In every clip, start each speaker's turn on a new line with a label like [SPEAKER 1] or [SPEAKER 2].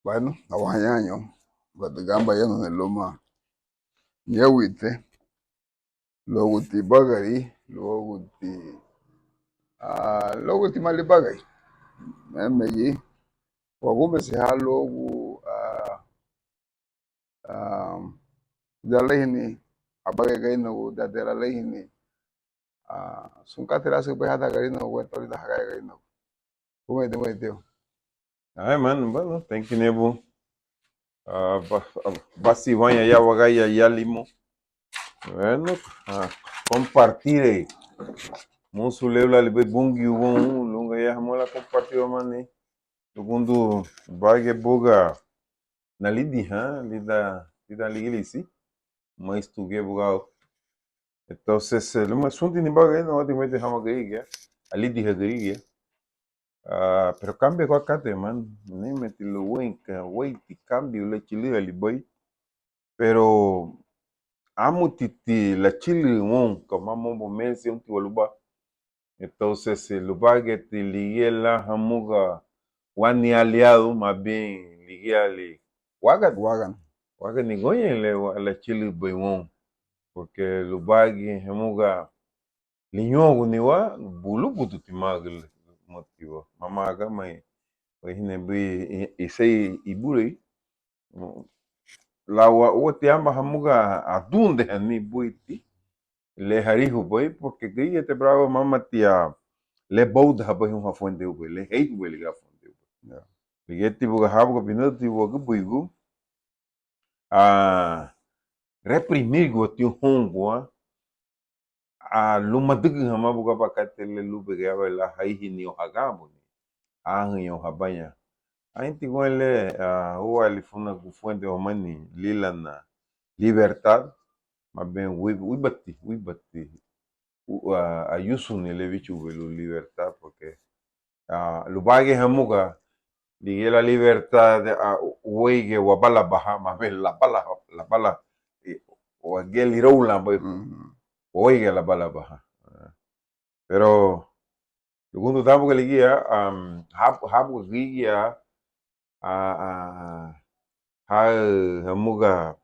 [SPEAKER 1] Bueno, años, Batigamba ya no es lo más. Nyawite, loguti bagari, loguti mali bagay. Memeji, wagume si ha logu, dalehini, abagay gay no, dadera lehini, sunkatira se hada gari no, wetoli da hagay gay no. Kumete.
[SPEAKER 2] Ay, mano, bueno, tem que nebo. Basi vanya ya wagaya ya limo. Bueno, compartir. Musu lebla libe bungi won, lunga ya mola compartir mane. Segundo, bage boga na lidi, lida ligilisi. Mas tu ge boga. Entonces, lo más sundi ni baga no, ultimamente hamaga ali di hagriga. Pero cambia com a cate, man. Nem meti lo wenka, wait, cambio la chili ali boy. Pero amo titi la chili won, como amo mense um tiwaluba. Entonces, luba que te ligue la hamuga wani aliado, más bien ligue ali.
[SPEAKER 1] Wagan.
[SPEAKER 2] Waga ni goyen le la chili boy won. Porque luba que hamuga linyo ni wa bulu butu timagel motivo. Mama aga mai. Hine bi isei iburi la wote amba hamuga adunde hani buiti le harihu boy porque grie te bravo mama tia le boud haba hum hafonde ube le heit ube le gafonde ube ligeti buga habuga pinoti buga buigu a reprimir go ti hongo a luma digi hama buga bakate le lube gaba la haihi ni ohagamu ni ahi ohabanya. Ainti gwele huwa alifuna kufuende omani lila na libertad maben wibati ayusu ni levichu velu libertad porque lubage hamuga dige la libertad weige wabala baha maben la bala wageli roula boy weige la bala baha pero segundo tambo que ligia habu gigia hamuga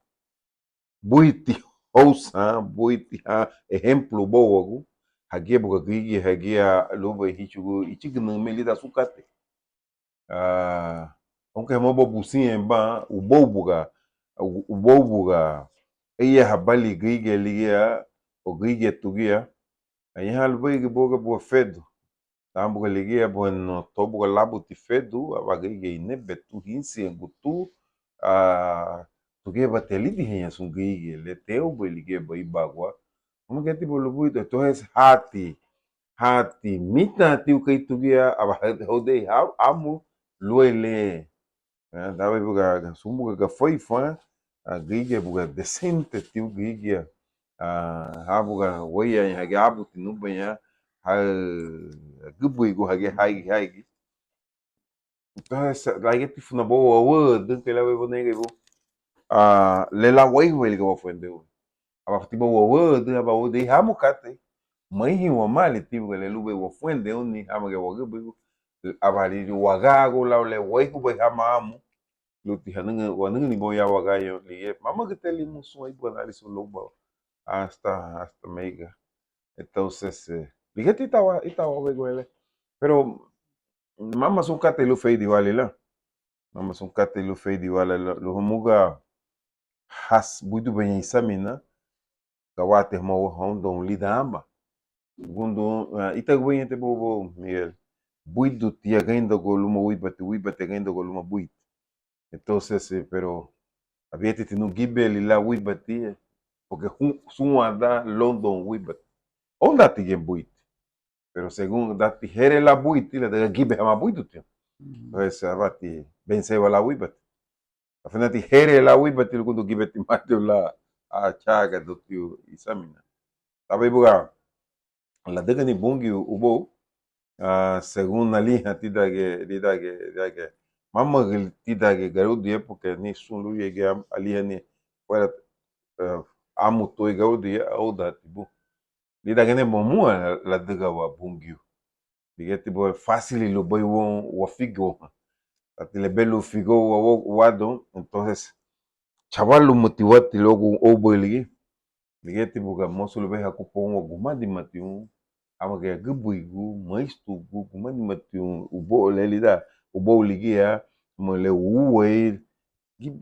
[SPEAKER 2] buiti ousa buiti ejemplo bowogu hagia buga gigi hagia luba hichugu ichigna melida sukate aunque mobo busin ba ubobuga iya habali gigi ligia o gigi tugia aí halba igi boga bo fedo tambuga ligia bueno tobuga labu ti fedo abagigi inebe tu hinsi ngutu tuge bateli di henya sungi le teu belige bai bagwa como que tipo lo buito entonces hati mita tiu kai tugia aba hode amu luele dawe buga sumbuga ga foi fa gige buga decente tiu gige habuga weya ya ga abu tinu banya ha gubu igu hage haigi entonces la gente funa boa wo dun que la we bonega lela wai wai ga wafende aba tiba wo de aba wo de hamu kate mai hi wa mali tiba le lube wafende oni ama ga waga bu aba ri wagago la le wai ku ba hama amu luti hananga wananga ni boya wagayo li mama que teli musu ai bu na so loba hasta mega entonces fíjate itawa wegwele pero mama son kate lu fei di wale la mama son kate lu fei di wale lo homuga has budu banya isamina kawate mo hondo lidamba gundo ita gwenye bobo Miguel buidu tia gaindo goluma wibate gaindo goluma buit entonces pero abiete tinu gibeli la wibati porque suada London wibati onda tige buit pero según dati here la buit la de gibe ama buidu tio entonces abati bense wala wibati afinati here la wibati gundo gibeti mate la a chaga do tio isamina tabe buga la daga ni bungi ubo según ali tidage mama tidage garudo época ni sulu yege ali ni fuera amu to garudo au da tibu lidage ne momu la daga wa bungi digeti bo fácil lo boy won wa figo ati le belu figo wado, entonces chavalu motivati logo obeligi ligeti buga mosul be hakupongo gumadi matiun ama ke gebuigu maistugu gumadi matiun ubo lelida ubo ligia mole uwe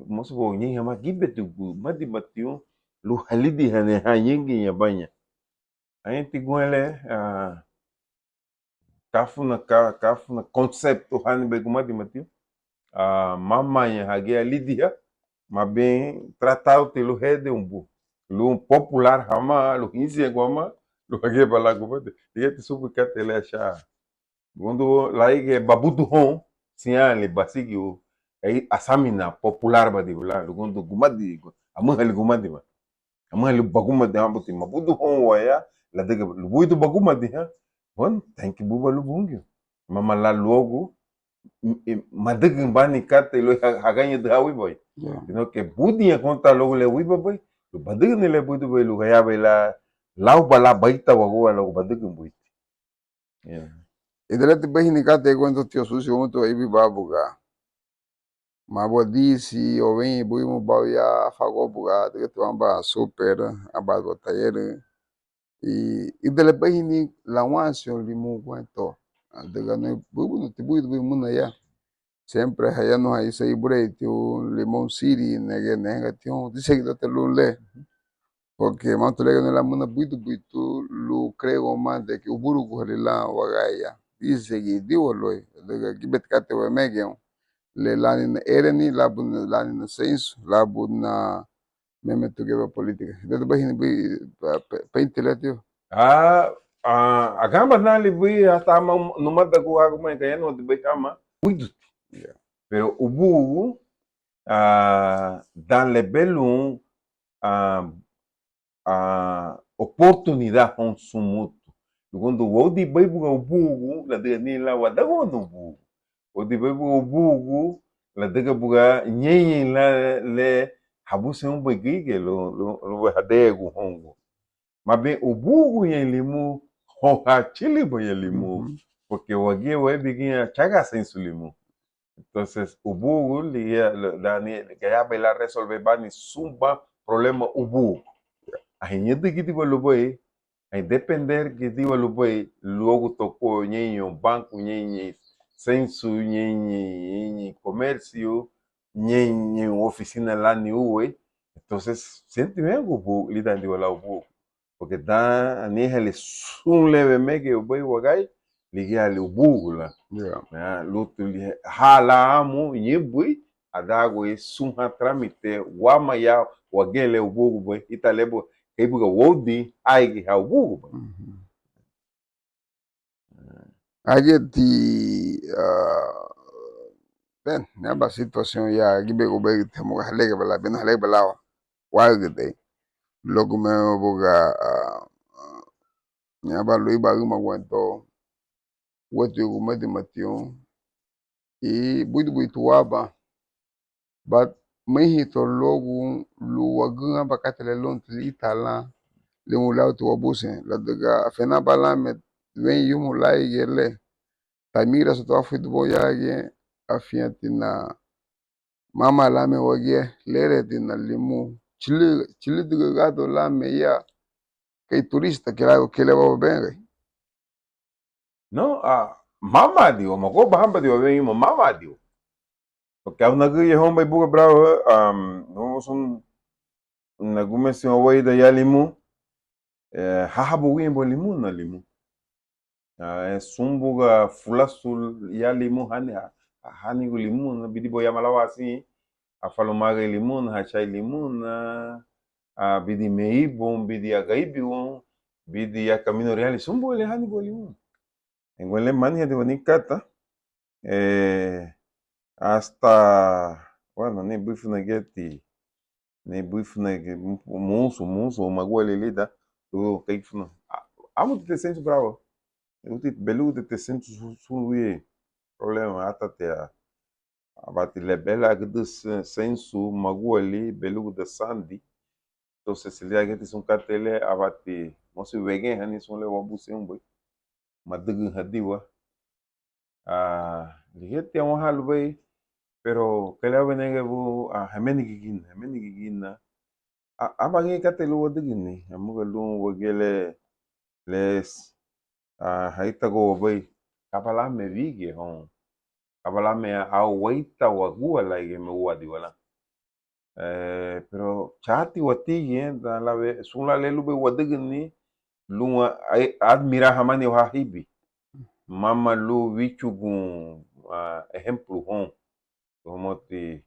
[SPEAKER 2] mosu nyi ma gibetu madi matiun lu halidi hane hanyengi yabanya ainti gwele kafuna concept hani be gumadi matiun mama ya hagia lidia mabem tratar o telo rede umbu lu popular hama lu hinsi guama lu hage balago bade yeti subu katele acha gondo laige babutu hon siale basigi o ai asamina popular badi bula lu gondo gumadi amu hali gumadi ma amu hali bagumadi ambuti mabudu hon waya la dega lu buidu bagumadi ha bon thank you buba lu bungi mama la logo madeg bani kate lo haganya dawi boy no que budi ya conta logo le wiba boy lo badeg ne le budu boy lo gaya bela lau bala baita wago lo badeg boy yeah
[SPEAKER 1] Idelete bahini kate kwento tio susi omuto ibi babuga. Mabo disi o vem buimu bauya fago buga de tuamba super abado tayer e idele bahini la wanso limu kwento. Daga no bubu no tibuidu muna ya. Sempre hayano hay sei tio Limon City nege nega tio dice que te lunle porque manto lega no la muna buitu lu creo más de que uburu ko la wagaya dice que diwo loy daga gibet kate we mege le lani na ereni labu lani na senso labu na meme to geba politika de bahini bi paintele tio
[SPEAKER 2] agamba nali bui hata no mata ko hago mai kayano de bekama widu pero ubu dans les belum oportunidad on sumuto quando o di baibu o bugu la de ni la wadago no bugu o di baibu o bugu la de buga nyenye la le habuse un begige lo hadego hongo mabe o bugu yelimu ho ha chili bo yelimu porque wagie we biginha chaga sensu limu. Entonces, ubu liya dani kaya bela resolver bani sumba problema ubu. Ahinye gidi waluboy, ay depender gidi waluboy logo toko nyenyo banco nyenye sensu nyenye comercio nyenye oficina lá ni uwe. Entonces, sente mesmo ubu lidandi wala ubu. Porque da ani hele sun leve mege uboy wagay ligia li ubu la. Lutu hala amu nyibui adago e sumha tramite wama ya wagele ubugu boy italebo kaibuga wodi aigi ha ubugu boy
[SPEAKER 1] aje ti ben naba situación ya gibe go be temo halege bala ben halege bala wagde logo me buga nyaba lo iba ma kwento wetu go medi mation e buidu waba but mehi to logo lu wagunga bakatele lontu itala le mula to wabuse la daga afena bala me wen yumu lai gele tamira so to afu do yage afiatina mama la me wage lere tina limu chili daga gado la me ya kay turista que le va ben
[SPEAKER 2] no mama dio mago bahamba dio we mama dio porque una guye homba buga bravo no son nagume si awai da yalimu hahabu wimbo limu na limu sumbuga fulasul yalimu hani limu na bidibo yamalawasi afalomaga limun hachai limun bidi meibon bidi agaibon bidi ya camino real sumbo le hani bo limun engole mania de bonicata hasta bueno ne bufuna geti ne bufuna monso magwele lida do kaifuna amo de senso bravo uti belu de senso suluye problema atate abati lebela gdus sensu maguali belugu de sandi to Cecilia geti sun katele abati mosi wegen hani sun le wabu sembo madugu hadiwa ligeti on halbay pero que le venenge bu a hemeni gigina aba ngi kate lu digini amu lu wagele les haita go bai kapala me vigi hon kapala me a waita wagua la ge me wadi wala pero chati wati da la ve sun la lelu be wadigini lu admira hamani wa hibi mama lu wichugun ejemplo hon como te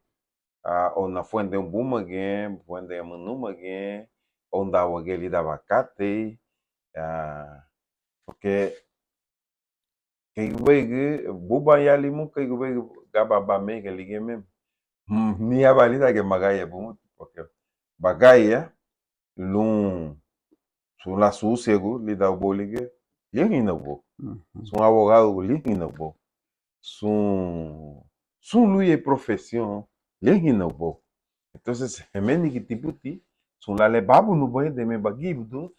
[SPEAKER 2] ona fuente um buma gen fuente manuma gen onda wageli da abacate porque que wege buba ya limu que wege gaba ba me que ligue mesmo ni a valida que magaya bum porque bagaya lum su la sossego lhe dá o bolige lhe não vou sou abogado lhe não vou sou lui profissão lhe não vou entonces hemeni que tipo ti são lá lebabu no banho de me bagibu do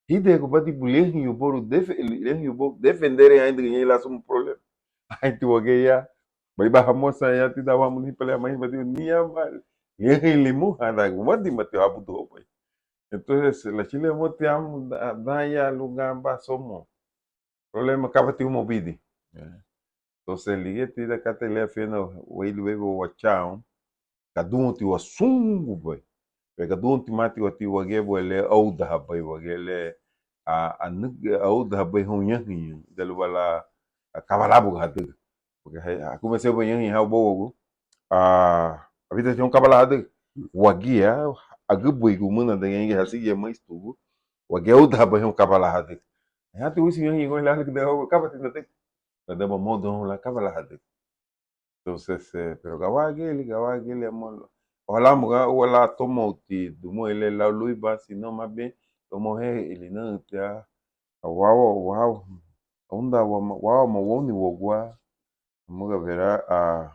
[SPEAKER 2] hide ko bati bulhe yo boru lhe yo bo defender ainda ganhei lá um problema aí tu ogeia bai ba moça ya ti dava muni pele mais bati nia mal lhe limu hada mati mati abu do bai entonces la chile mote am daya lugamba somo problema acaba te uma bidi entonces ligue ti da catele fena wei luego wachao kadun ti wasungu bai kadun ti mati wati wagebo ele au da bai wagele a nig au da bai honya hin dalu wala kabalabu hadu porque a comecei banho em hau bogo a vida tinha um cabalado wagia a gubu igu muna da yangi hasi ya mais tudo wagia au da bai um cabalado ya tu usi yangi ngoi la que da kabati na te da ba modo la cabalado entonces pero gawagele amol ola muga wala tomo ti dumo ele la luiba sino más bien tomo he ele não tá wow onda wow mo woni wogwa muga verá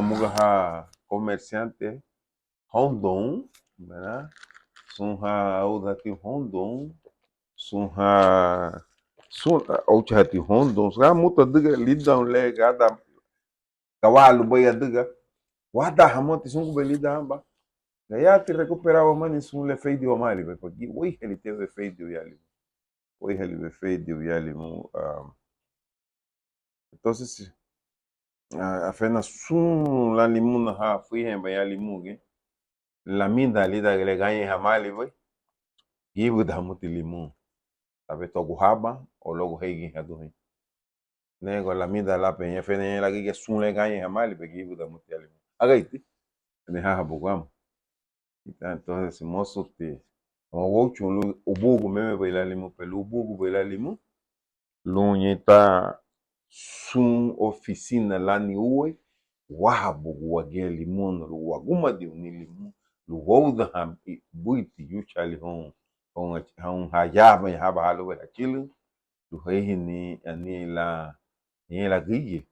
[SPEAKER 2] muga ha comerciante Rondon né sunha outra ti Rondon sunha outra ti Rondon muta diga lidam le gada cavalo boia diga wada hamonte sungu belida amba ya te recuperava mani sun le fei di omali porque oi ele teve fei di yali oi ele fei di yali mu entonces a fena sun la limuna ha fui hemba ya limuge la minda lida le ganhe hamali vai gibu da muti limu sabe to guhaba o logo hegi hadu he nego la minda la pe fena la que sun le ganhe hamali pe gibu da muti limu agaiti ne ha bugam entonces moço te o chulu o bugo meme vai la limu pelo bugo vai la limu lunye ta sun oficina lá ni uwe wahabu wage limon lu waguma di ni limu lu wouda ham buiti yuchali hon hajaba ya haba halu wa chilu lu hehi ni la gigi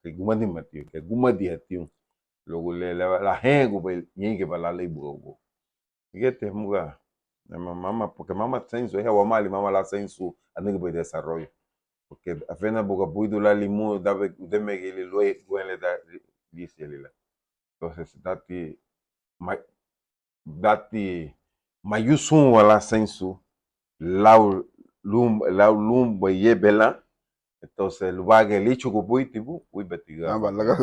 [SPEAKER 2] ke guma di matio ke guma di hatiu logo le la hengo be nyinge bala le bogo gete muga na mama porque mama senso é o mali mama la senso aniga be desarrollo porque a fena boga buido la limu dave de megele loe gwele da dice lila entonces dati mayusun wala senso lau lumba yebela entonces lubaga licho go buitibu ui betiga
[SPEAKER 1] balaga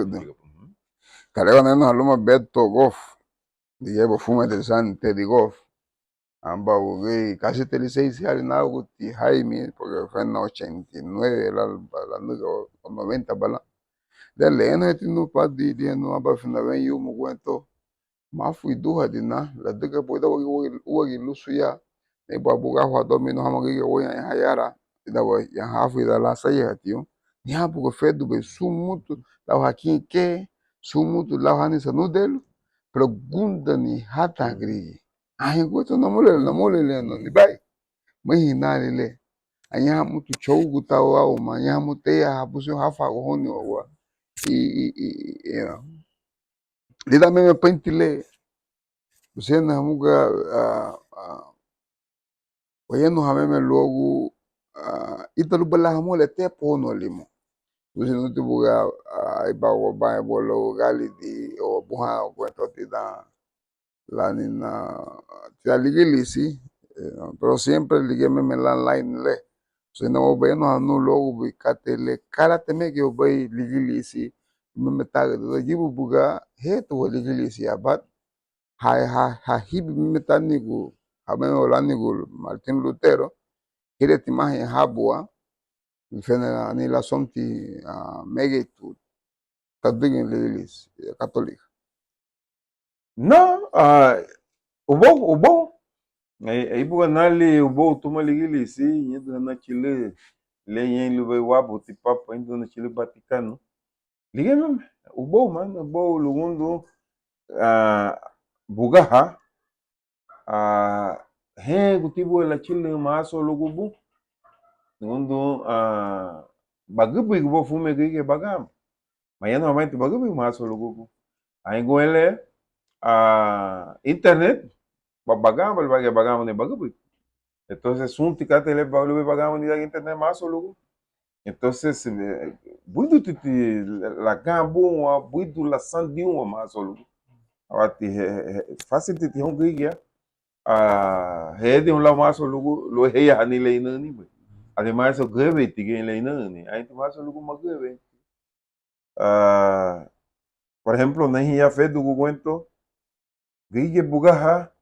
[SPEAKER 1] carega neno haluma beto gof diego fuma de sante de gof amba ugi casi 36 ali na uti Jaime porque fue en 89 la nuga o 90 bala de leno tinu pa di no aba fina ben yu mu gwento ma fu duha dina la diga boida wagi lusu ya ne ba buga wa domino hamagi wo ya hayara da wa ya hafu da la sayi hatio ni hapu ko fedu be sumutu la hakin ke sumutu la hani sanudelu pergunta ni hata grigi ahi goto na mole le no ni bai mahi na le anya mutu chougu tawa o manya mute ya hapuso hafa go honi wa lida meme pentile usena muga wayeno hameme logo italu bala hamole te pono limo Usi no te buga ai ba wo ba bo lo gali di o buha o cuento ti da la nina ti da ligilisi pero siempre ligeme me la line le so no be no anu lo bi katele kala teme ke be ligilisi me ta do jibu buga he to ligilisi abat ha hibi me tanigu ha me olanigu Martin Lutero kile timahe habua fena ni la somti megetu tabigin ligilis católica.
[SPEAKER 2] No, ubo. Aí buga nali ubo tuma ligili si yendo na Chile le yen lu wabo ti papa yendo na Chile Vaticano. Ligue mesmo, ubo man, ubo lugundo buga ha he gutibu la Chile maso lugubu. Lugundo bagabu igubo fume gige bagam. Mayana normalmente bagabu maso lugubu. Aí goele internet bagam bagam ne bagabu. Entonces, un ticate le pagamos ni de internet más luego. Entonces, buidu titi la gambo wa buidu la sandi wa más luego. Awati fácil titi hon giga he de un lado más luego lo he ya ni le ni. Además, eso greve tige le ni. Aí tu más luego más greve. Por ejemplo, na ya fe do cuento giga bugaha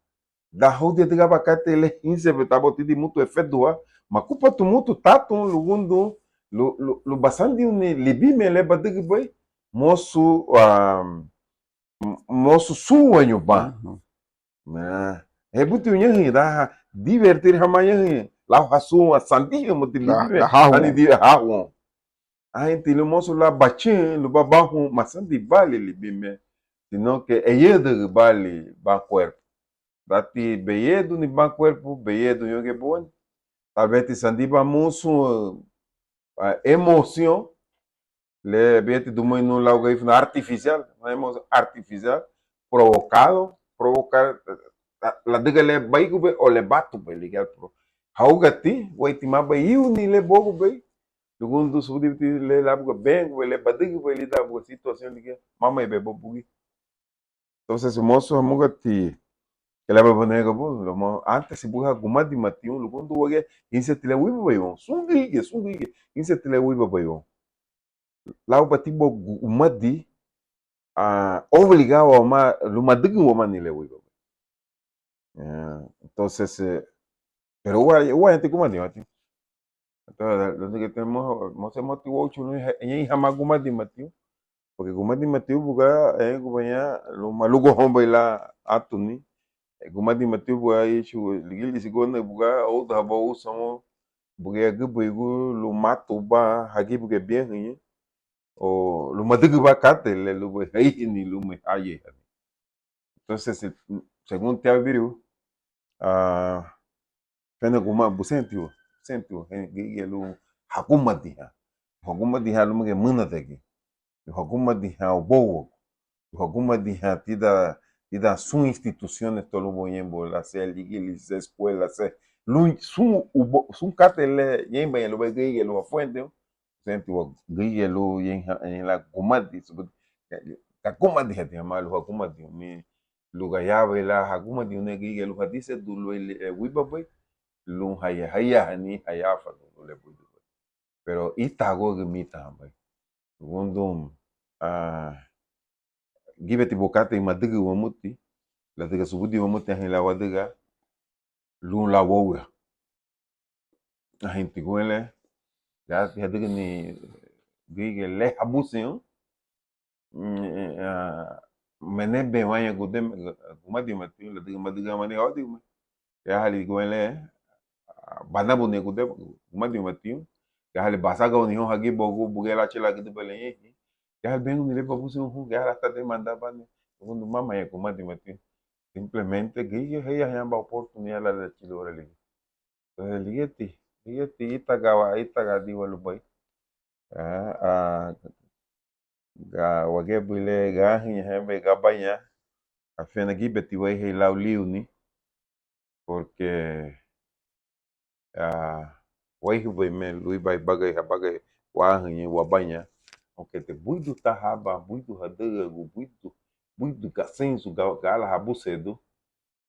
[SPEAKER 2] da hode de gabacate ele inse betabo tidi mutu efedua makupa tu mutu taton lugundu lu basandi une libi mele badigi boy mosu mosu suwanyo ba na hebuti unyahi da divertir hamaya la hasu asandi mutu libi
[SPEAKER 1] Da
[SPEAKER 2] me ani
[SPEAKER 1] hahu.
[SPEAKER 2] di hawo ainti le mosu la bachin lu babahu masandi bali libi me sino que eye de bali ba cuerpo dati beyedu ni ban cuerpo, beyedu yoge bon. Talvez te sandiba musu emoción, le bete do no lauga ifna artificial, uma emoção artificial, provocado, provocar la diga le baigu be o le batu be ligar pro. Haugati, waitima be ni le bogu be, segundo subdiviti le labuga bem, le badigu be lida bu situação liga, mama be bobugi. Entonces, moço, amugati, ela vai boneca bo lomo antes se buha gumadi matiun lugundu wage inse tile wibo bayon sungi inse tile wibo bayon lau batibo gumadi obligado ma lumadigi woma nile wibo entonces pero huwa gente gumadi mati entonces lo que tenemos mo se motivó chuno en hama gumadi matiun porque gumadi matiun buga gubanya lo malugo homba ila atuni gumadi matiun buga ishu ligili sigona buga ou da bo samo buga ya gubu igu lu mato ba hagi buga bien ni o lu madigu ba kate le lu ba hai ni lu me aye entonces según te abriu pena guma busentiu sentiu ge lu hakuma diha lu me muna tegi hakuma diha o bowo hakuma diha tida su instituciones tolo boyembo la se ligili se escuela se sun kate le yemba lo be ge lo fuente senti wa gige lo en la gumadi ka gumadi hati malu ha gumadi ni luga yawe la ha gumadi ne gige lo hadise du lo wiba boy lo haya ni haya fa lo le boy pero itago ge mita boy segundo give ti bokate madigi wa muti la diga subudi wa muti la wadiga lo la wora a gente gwele ya ti hadiga ni gige le habusin mene be wanya gudem gumadi mati la diga madiga mani odi ya hali gwele banabu ne gudem gumadi mati ya hali basaga ni ho hagi bogu bugela chela gidi bele yi ya hali bengu ni le babu se hu ya hasta de mandaba ni kundu mama ya gumadi mati simplemente gige heya hamba oportunidad la chilo rele ligeti itaga di walu boy ga wage bile ga hinya hembe ga banya afena gibeti wai hei lau liuni porque wai hubai me lui bai bagai ha bagai wa hinya wa banya aunque te muito tahaba, muito hadago, muito gasenso, gala habusedo,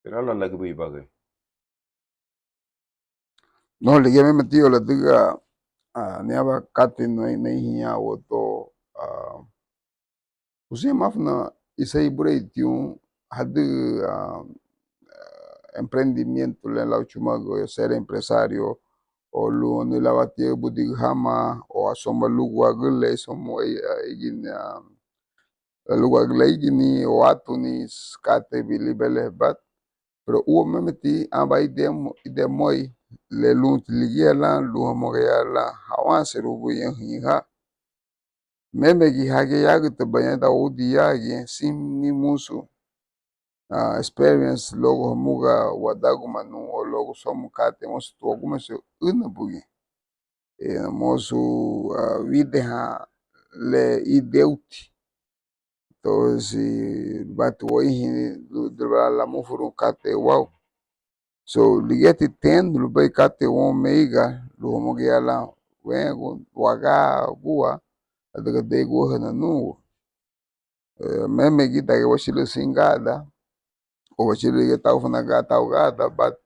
[SPEAKER 2] pero la lagbe bagay.
[SPEAKER 1] No, le me metido la diga niaba kate no hiya woto usi mafna isai bure tiu hadu emprendimiento le la chumago ser empresario o lu ni la batie budi hama o asomba lugwa gule somo igin lugwa gule igini o atuni kate bilibele bat pero uo memeti amba ide moi le lunt ligiela lu moreala hawan serubu yen hiha meme gi hage yagi te banyada udi yagi sim ni musu experience logo muga wadagu manu o logo somu kate mosu to alguma se una bugi e mosu vide ha le ideuti to si batu oihi dra la mufuru kate wow so ligeti ten lu bay kate won meiga lu mogiala wengo waga gua daga de go na nu meme gita ke washilo singada o washilo ge tau fana gata o gata but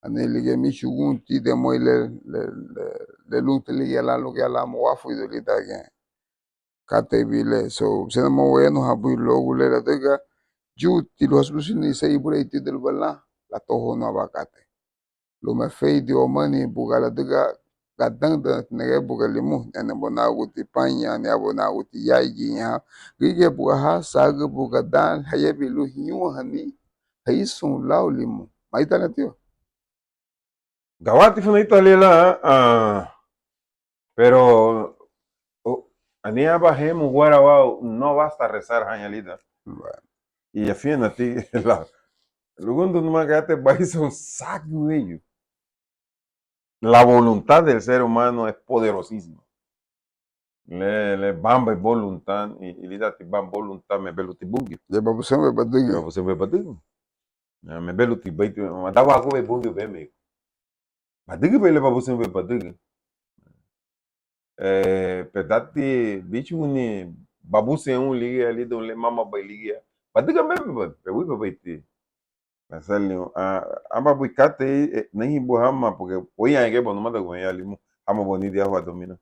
[SPEAKER 1] ane lige mi shugunti de moi le lut lige la lo ge la mo wafu de lita ge kate bile so se mo bueno habu logo le daga juti los busini se ibure ti del bala la toho no abakate lo me fei di o mani bugala daga gadang da nege bugalimu ene bona guti panya ne abona guti yaji ya gige buga ha saga buga dan hayebi lu hiu hani haisun laulimu maitana tio
[SPEAKER 2] Gawati fana italela, pero ania bajemos guarawa no basta rezar hañalita. Y afina ti la lugundu no magate vais un saco ello. La voluntad del ser humano es poderosísima. Le bamba y voluntad y lida ti bamba voluntad me belu ti bungi.
[SPEAKER 1] de babu sembe
[SPEAKER 2] Pero
[SPEAKER 1] badinga
[SPEAKER 2] você vai badigo. Me belu ti baiti ma dawa ko be bungi be me. Badigo be le babu sembe badigo. Pedati bicho uni babu se un liga ali don le mama ba liga. Badigo me be wi be baiti. Nasali amba buikate nem buhama porque foi aí que bom manda com ali mu ama boni dia wa domina.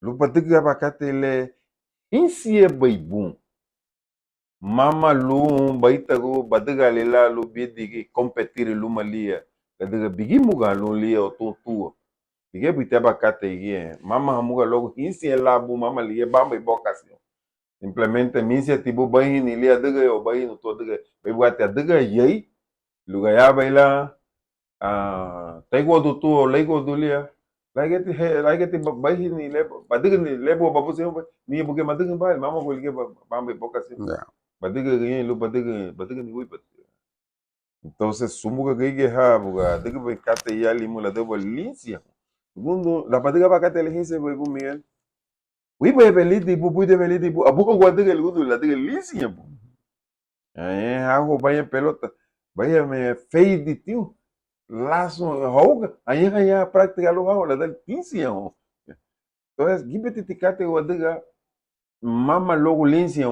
[SPEAKER 2] Lu badigo abakate le insie baibun. Mama lu baita go badiga lela lu bidigi competir lu malia. Badiga bigi muga lu lia o tu. Bigi buita abakate gie. Mama muga logo insie labu mama lia bamba ibocasio. Simplesmente misia tibu bahi ni lia diga yo bahi no to diga. Bebuate diga yei. Luga ya baila taigo do tu laigo do lia. Laigeti bahi ni lebo. Badiga ni lebo babu se ni buge madiga ba mama go lia bamba ibocasio. Badiga ganhei lu badiga ni ui entonces sumuga gege ha buga diga be kate ya limu la debo lincia segundo la badiga ba kate lincia be bu miguel ui be beliti bu de beliti bu abu ko diga el gudu la diga lincia bu hago vaya pelota vaya me fei de tio laço hoga aí ganha prática lo hago la del lincia entonces gibete tikate wa diga mama logo lincia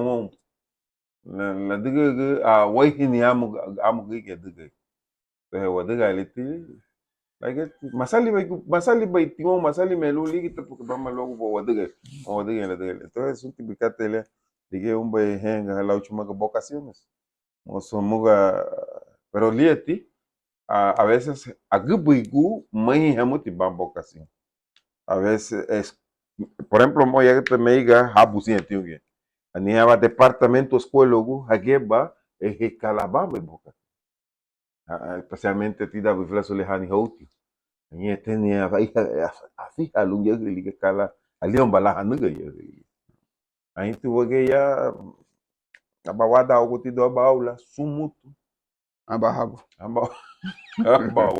[SPEAKER 2] la diga waihini amu gege diga wa diga liti like masali bai timo masali melu ligi porque bama logo bo wa diga la diga entonces un tipicate le diga un bai henga la última vocaciones mozo muga pero lieti a veces agubigu mai hamuti bam vocación a veces es por ejemplo mo ya que me diga habusin tiuge aniaba departamento escuelogu hageba calabamba boca especialmente tida bifla solehani houti ni tenía así alunga que cala alion bala hanuga ya aí tu que ya abawada algo te do baula sumutu
[SPEAKER 1] abahabu
[SPEAKER 2] amba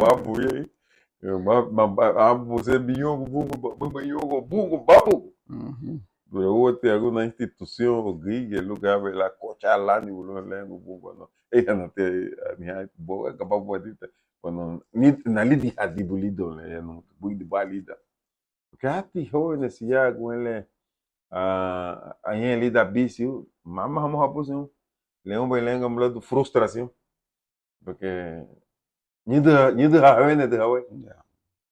[SPEAKER 2] wabu ye abu se biongo bungo babu pero wote alguna institución o guía lugar la cocha lá ni ulo lengo bungo no ella no te ni hay boa capaz pode cuando ni na lidi hadibulido le no bui de balida Kati jóvenes ya con él ahí en lida vicio, mamá vamos a poner león bailando hablando frustración, porque ni de jóvenes de hoy,
[SPEAKER 1] Yeah.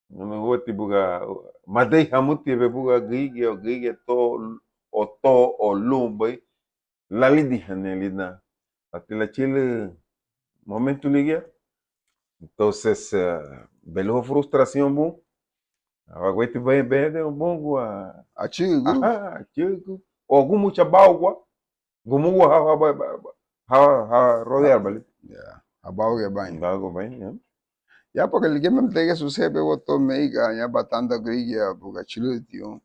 [SPEAKER 2] no me voy tipo que más de hamuti be buga gige to o lumbe la lidi hanelina, hasta la chile momento ligia, entonces velo frustración bu, agora te vai bem um bom gua,
[SPEAKER 1] Achigo.
[SPEAKER 2] aha, chico, algum chabau gumu ha rodear bali.
[SPEAKER 1] Yeah. About que baño.
[SPEAKER 2] Algo bem, né?
[SPEAKER 1] Ya porque el que me entregue su sebe voto meiga ya batanda grilla porque chile tío.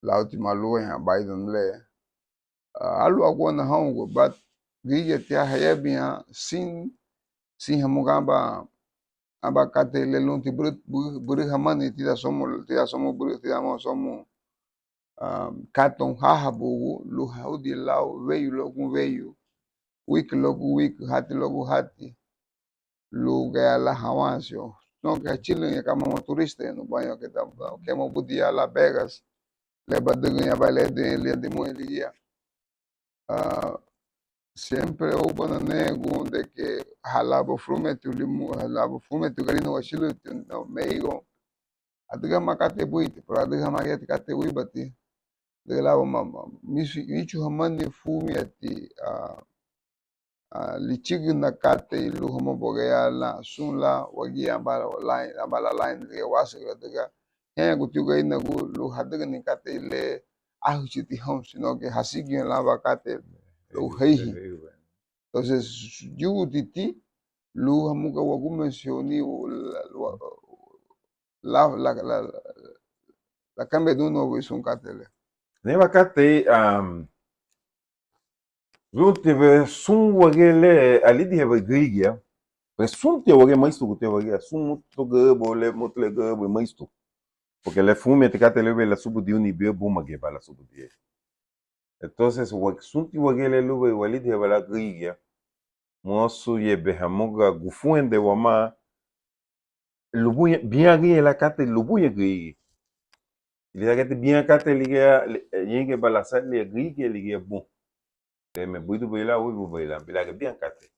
[SPEAKER 1] La última luz en Biden le. Alu agona hongo but grilla te haya bien sin hamugamba aba kate le lunti buri hamani tida somos buri tida somos katon haha bugu lu haudi lao veio logo veio wiki logo wiki hati logo hati lugar la hawansio no que Chile ya kama motorista no banho que tá que mo budia la Vegas le badunha vale de moelia sempre hubo na nego de que halabo frume tu limu halabo frume tu galino wa Chile no meigo adiga makate buiti pero adiga makate kate wibati de la michu hamani fumi ati lichigi na kate ilu homo bogea la sun la wagi ambala line de wasa daga ya gutiuga ina gu lu hadaga ni kate ile ahuchiti hom sino que hasigi en la bakate lu heihi entonces yugu titi lu hamuka wagu mensioni la cambia de uno es un catele.
[SPEAKER 2] Neva kate runte be sun wagele ali di heba grigia, be sun te wage mais tu te wage sun to gabo le motle gabo mais tu. Porque le fume te kate le be la subu di uni be buma ge bala subu di. Entonces wag sun ti wagele lube wali di heba la grigia. Mosu ye be hamuga gufuende wama lubuye bien grie la kate lubuye grie. Il y a bien kate liga yenge bala sa le grigia liga bon. Me buidu baila uy bu baila bila que bien kate.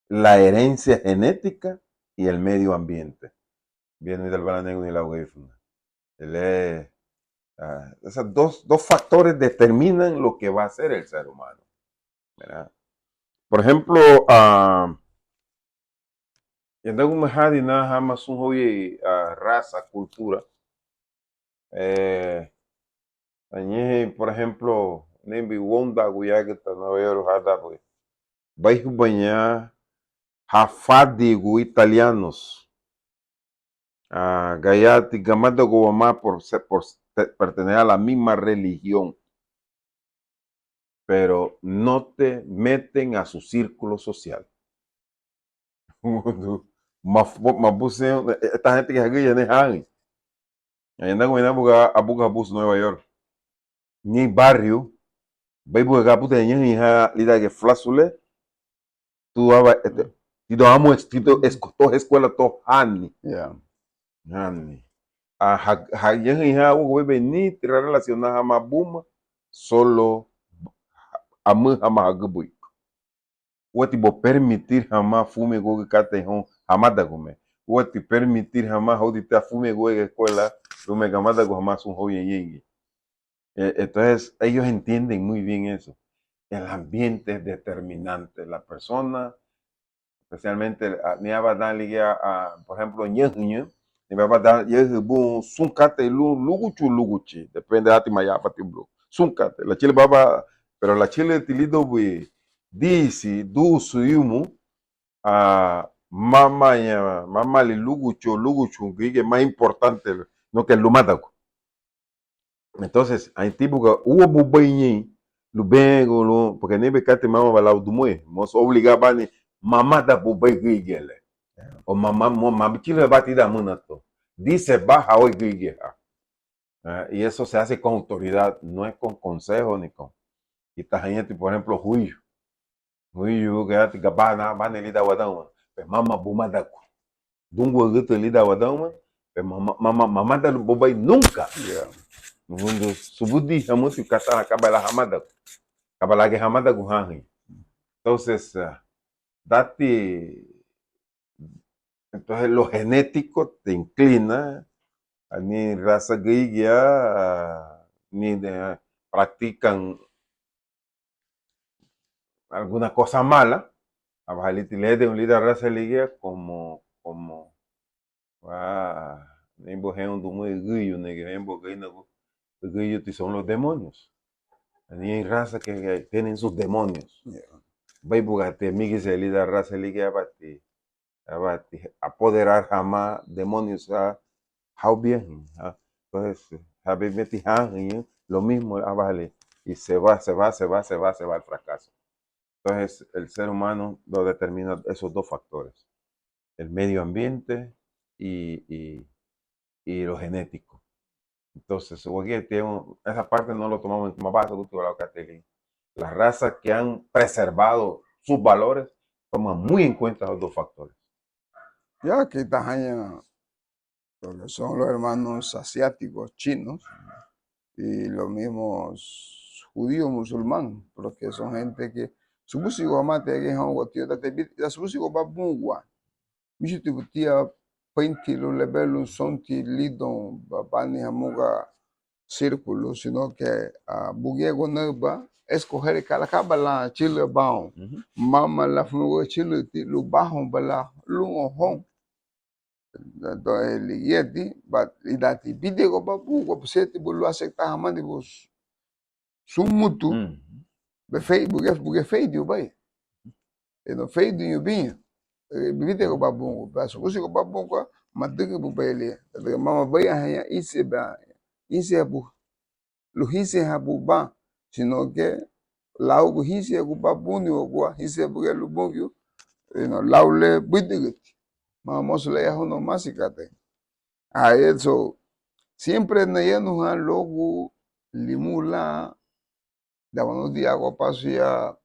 [SPEAKER 2] La herencia genética y el medio ambiente. Bien, el bananero y la UEFNA. Esos dos factores determinan lo que va a ser el ser humano. ¿Verdad? Por ejemplo, en algún mahadi na jamás un hoy raza, cultura. Por ejemplo, Nembi Wonda Guyagata, Nueva York, Hada, pues. Vais banhar Hafadigo italianos. Gayati Gamada Gobamá por pertenecer a la misma religión, pero no te meten a su círculo social. Esta gente que aquí ya no es ahí anda con a Buga Bus Nueva York. Ni barrio, ve Buga Bus de hija lida que flasule, tú y lo amo escrito escuela to Hani.
[SPEAKER 1] Yeah.
[SPEAKER 2] Hani. Hayan hija Ugo ni tirar relacionada a Mabuma, solo amu hama hagubui. Wati bo permitir hama fume go kate hon hamada gome. Wati permitir hama hodita fume go escuela, lume gamada go hama sun hoye yengi. Entonces, ellos entienden muy bien eso. El ambiente es determinante. La persona, especialmente, ni va a darle por ejemplo, ñeño, ni va a dar yehu sun kate luguchi, depende de ati maya pati blu. Sun kate, la chile baba, pero la chile tilido we disi du suyumu mama li luguchu que es más importante no que el lumataco. Entonces hay tipo que hubo bubaini lubengo porque ni becate mama bala udumue mos obligaba ni mamá da bubai gigele o mamá chile batida munato dice baja hoy gigela. Y eso se hace con autoridad, no es con consejo ni con y esta gente, por ejemplo, juicio que ati gabana banelida wadang pe mama bumadaku Dungo gitu lida wadama, mama da bobai nunca.
[SPEAKER 1] Yeah.
[SPEAKER 2] Mundo subudi hamuti kata kabala hamada. Kabala que hamada guhangi. Entonces, entonces lo genético te inclina a ni raza guía, ni practican alguna cosa mala, a bajaliti de un líder raza liga como nembo do muy guillo, nembo guillo son los demonios. Hay raza que tienen sus demonios.
[SPEAKER 1] Yeah.
[SPEAKER 2] Vai bugate migi se líder raza liga abati apoderar jamás demonios a how bien. Entonces, habibeti lo mismo vale y se va al fracaso. Entonces, el ser humano lo determina esos dos factores, el medio ambiente y lo genético. Entonces, esa parte no lo tomamos como base, las razas que han preservado sus valores toman muy en cuenta los dos factores.
[SPEAKER 1] Ya aquí tajaña lo que son los hermanos asiáticos, chinos, y los mismos judíos musulmanes, porque son gente que su música mate que han guatio da su música va bungwa mishi tibutia painti lo lebelo sonti lidon babani hamuga círculo, sino que bugiego neba escoger cada cabala chile baon mama la fuego chile lo bajo bala lungo hon do elieti but idati bidego babu ko sete bulu asekta hamani bos sumutu be buge feidio bai no feidio binho bidego babu baso usiko babu ko madege bu bele de mama bai hanya ise bu lo hise habu ba sino que laugo hise ku babu ni ogwa hise buge lu bongyo no laule bidege mama mosle ya hono masikate a eso siempre nos han logo limula da buenos días go paso ya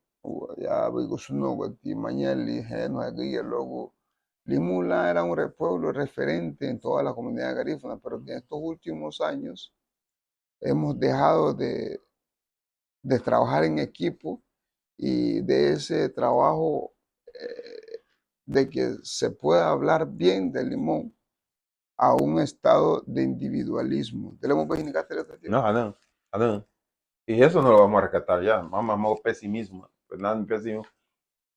[SPEAKER 1] vego suno ti mañana no aquí el logo limula era un pueblo referente en toda la comunidad garífuna, pero que en estos últimos años hemos dejado de trabajar en equipo y de ese trabajo de que se pueda hablar bien del limón a un estado de individualismo.
[SPEAKER 2] No, Adán. Y eso no lo vamos a rescatar ya. Vamos pesimismo. Pues nada, pesimismo.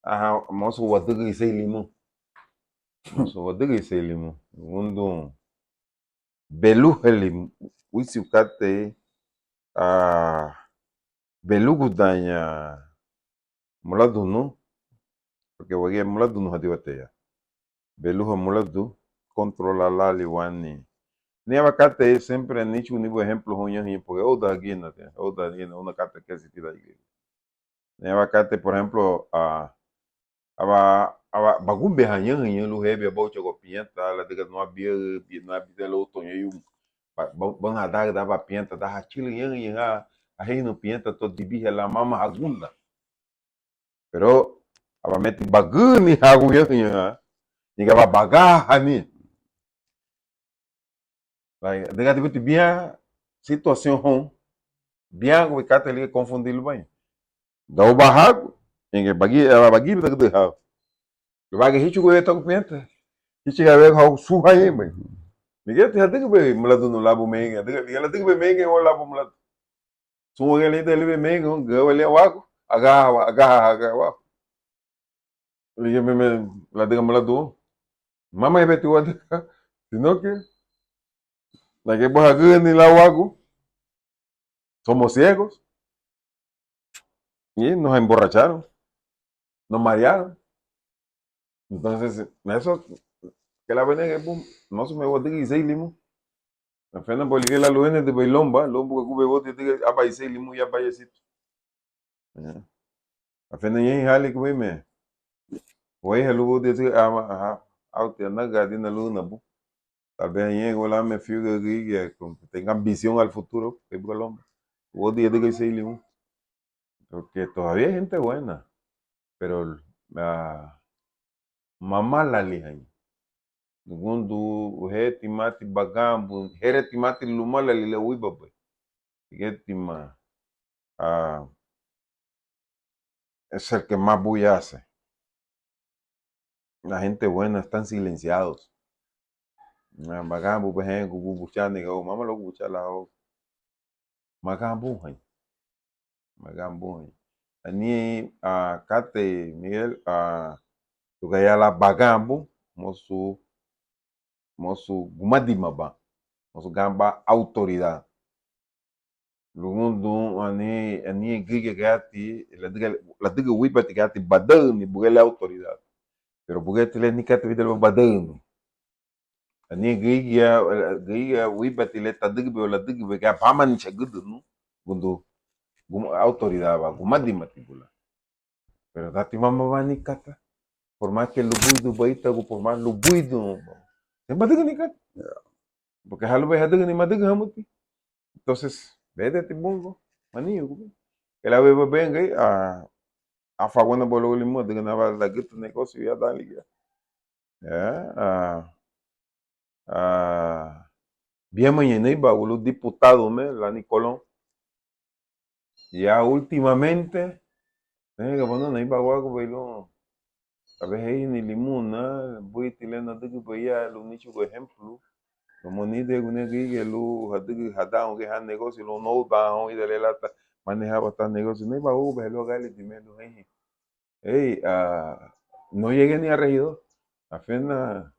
[SPEAKER 2] Ajá, vamos a guardar y se limón. Vamos a guardar y se limón. Mundo belu helim. Wisukate a belu gudanya muladu no. Porque voy a muladu no hadiwate ya. Belu muladu controla la liwani. Ni abacate sempre nicho nível ejemplo ruim porque ou da guina uma carta que se tira aí. Ni abacate por exemplo aba bagumbe hanyan lu hebe about go pienta la diga no habia lo tonho e ban hadar dava pienta da hatilo yan a reino pienta todo de birra la mama agunda. Pero aba mete baguni hagu yan niga ba bagarra ni. Like, diga de bien situação ruim, bien o cata ele confundir bem. Dá o barraco, ninguém ela bagui da de ha. O bagui hit go eta penta. Hit ga ver ha su ha aí, bem. Ninguém te hade be mulado no labo menga, diga ela diga be menga o labo mulado. Su ele dele be menga, go ele wago, aga wa. Ele me la diga mulado. Mama é betu wada. Sino que la que boja ni la wago. Somos ciegos. Y nos emborracharon, nos marearon. Entonces, eso, que la ven no se me va a decir 6 limos. Apenas porque la luz de Bailomba, lombo que cube bote, a país 6 limos y a payasito. Apenas y hali que me. Oye, el lugo de out de naga de la luna, bu. Tal vez ahí la me fío que tenga ambición al futuro, que Bailomba. Vos días de que 6 limos. Porque todavía hay gente buena, pero mamá la lija. Nugundu hetimati bagambu, heretimati lumala lile wibabe. Getima es el que más bulla hace. La gente buena están silenciados. Bagambu, pejen, buchani, mamá lo bucha la o. Magambu, Magambu. Ani Kate Miguel tugaya la bagambu mosu gumadimaba mosu gamba autoridad. Lugundu ani gige gati la diga wibati gati badani bugele autoridad. Pero bugete le nikate videl badani. Ani gige wibati le tadigbe la digbe ga paman chegudu no gundu autoridad ba gumadimati bula. Pero dati mama bani kata. Por más que lo buido baita por más lo buido. Siempre digo ni kata. Porque halo ve hadiga ni madiga hamuti. Entonces, vete timbongo, maninho. Que la beba venga aí, a faguana bolo limo, diga na vale da guita negócio ia dar liga. Bien mañana iba o diputado me, la Nicolón. Ya últimamente, que bueno, no iba guago, pero a veces ahí ni limona, voy tilena diga vaya lo nicho por ejemplo. Como ni de una que lo hadao que han negocio lo no va a ir de la manejaba tan negocio no iba a lo gale dimelo no llegué ni a regidor apenas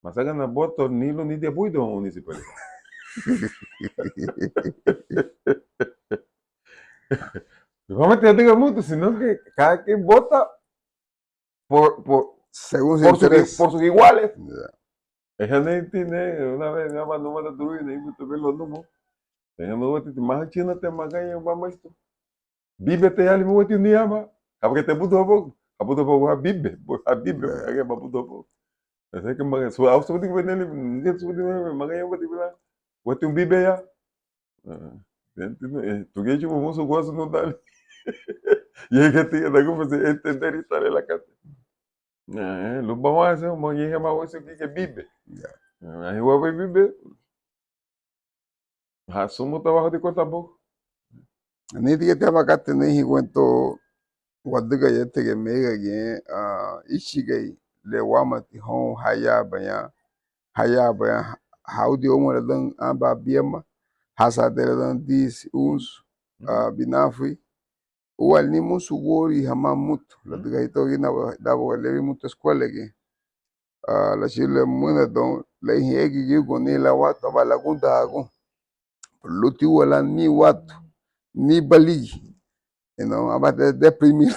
[SPEAKER 2] me sacan las votos ni lo ni de apoyo municipal. Vamos a diga mucho sino que cada quien vota
[SPEAKER 1] según su interés.
[SPEAKER 2] Por sus iguales. Ella no tiene una vez nada más no me la tuve ni me tuve los números. Tenga me voy a más china te magaya vamos esto. Bibe te ali me voy a ni ama. Porque te puto poco a bibe aga puto poco. Así que me su auto de venir ni su de magaya voy a voy a un bibe ya. Tu que yo vamos a gozo no dale. Y es que te da como se entender y sale la casa. Lo vamos a hacer, vamos a llegar más eso que bibe. Ahí voy a bibe. Asumo trabajo de corta poco.
[SPEAKER 1] Ni diga te abacate ni cuento wadiga yete ke mega ge ishigai le wamati hon haya baya haudi omo dan aba biema hasa de dan dis uns binafui wal ni musu gori hama mutu la diga ito gina da bo le mutu escuela ge la chile muna don la hiegi ge goni la wata bala gunda ago luti wala ni watu ni baligi. You know, about the deprimir.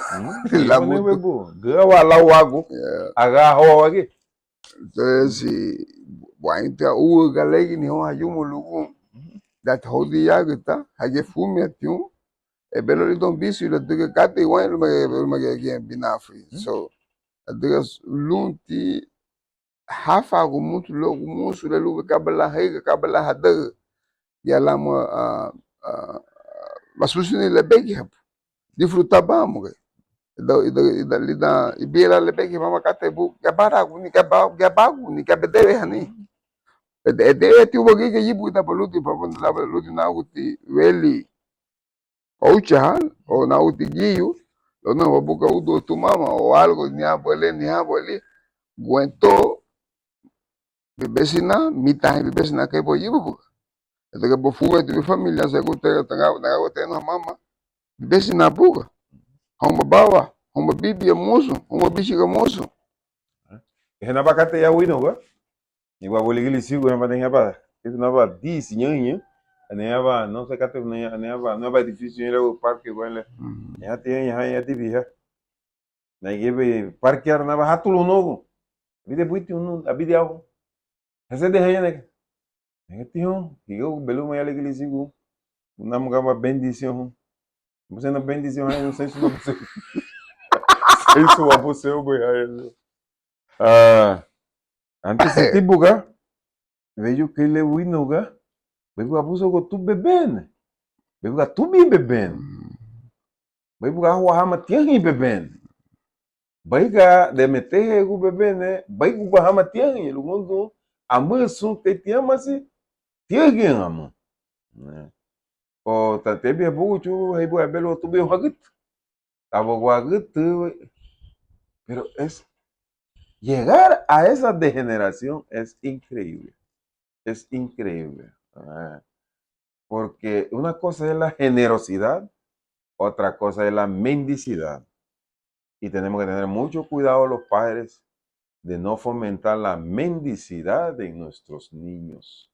[SPEAKER 2] La mutu. Gawa la wago. Aga hawa wage.
[SPEAKER 1] Entonces, bueno, galegi ni ho hayumu lugu. That hodi yagita, hage fumi atiu. E belo li don bisu la diga kate wan mage again binafi. So, la diga lunti hafa go mutu logu musu le lugu kabala hega kabala hadaga. Yala mo masusini le begi hapu. Disfrutar bamo ida lida ibira lebeki mama kate bu gabaragu ni gabagu ni gabedere hani ede ti ubo gige yibu ida poluti papon la luti na uti weli oucha o na uti giyu lo no buka udo tu mama o algo ni abueli guento bebesina mita bebesina que bo yibu bu ede que bo fuga tu familia se gute tanga na gote no mama bebesina buga homa bawa homa bibi ya mozo homa bishi ga mozo.
[SPEAKER 2] Ena bakate ya wino ga. Igual boligili sigo na badenga ba. Isso na ba 10 nyanyi. Ane ba não se kate ane ba não ba difícil ir ao parque igual. Ya tem ya divia. Na gebe parque ar na ba hatulo nogo. Vide buiti um abide algo. Essa de reia né. É tio, digo belo mai alegre sigo. Una mga bendição. Você não bendição aí não sei se não você. Isso a você o boi aí. Antes de buga, vejo que ele winoga, vejo abuso com tu bebendo, vejo que tu bem bebendo, vejo que a rua hama tinha bebendo, Baiga de meter o bebê, né? Baiga o Bahama tem, ele mundo a mãe são te tem, mas se tem alguém ama, né? O tá te bem bucho, aí boa belo tu bem hagut, tava hagut, pero es llegar a esa degeneración es increíble, porque una cosa es la generosidad, otra cosa es la mendicidad. Y tenemos que tener mucho cuidado los padres de no fomentar la mendicidad en nuestros niños.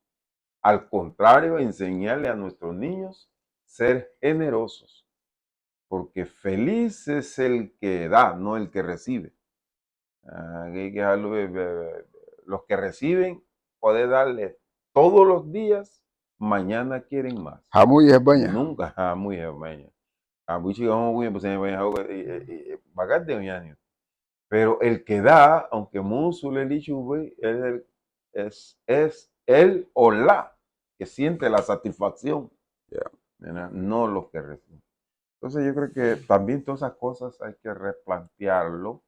[SPEAKER 2] Al contrario, enseñarle a nuestros niños ser generosos, porque feliz es el que da, no el que recibe. Hay que dejarlo, los que reciben, poder darle todos los días, mañana quieren más.
[SPEAKER 1] Hamu ya banyak.
[SPEAKER 2] Nunca, muy bien. Pero el que da, aunque musu le lichube, es él o la que siente la satisfacción,
[SPEAKER 1] Yeah.
[SPEAKER 2] ¿verdad? No los que reciben. Entonces yo creo que también todas esas cosas hay que replantearlo.